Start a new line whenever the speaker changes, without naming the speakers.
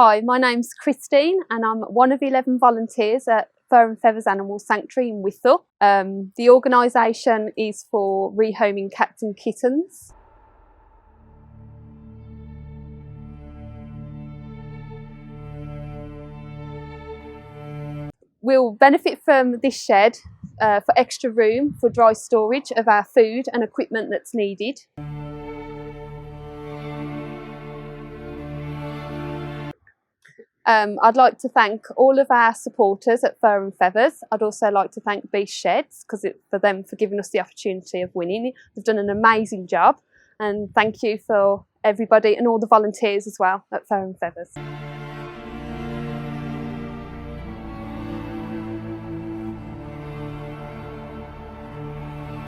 Hi, my name's Christine and I'm one of 11 volunteers at Fur and Feathers Animal Sanctuary in Withal. The organisation is for rehoming cats and kittens. We'll benefit from this shed for extra room for dry storage of our food and equipment that's needed. I'd like to thank all of our supporters at Fur and Feathers. I'd also like to thank Beast Sheds for giving us the opportunity of winning. They've done an amazing job, and thank you for everybody and all the volunteers as well at Fur and Feathers.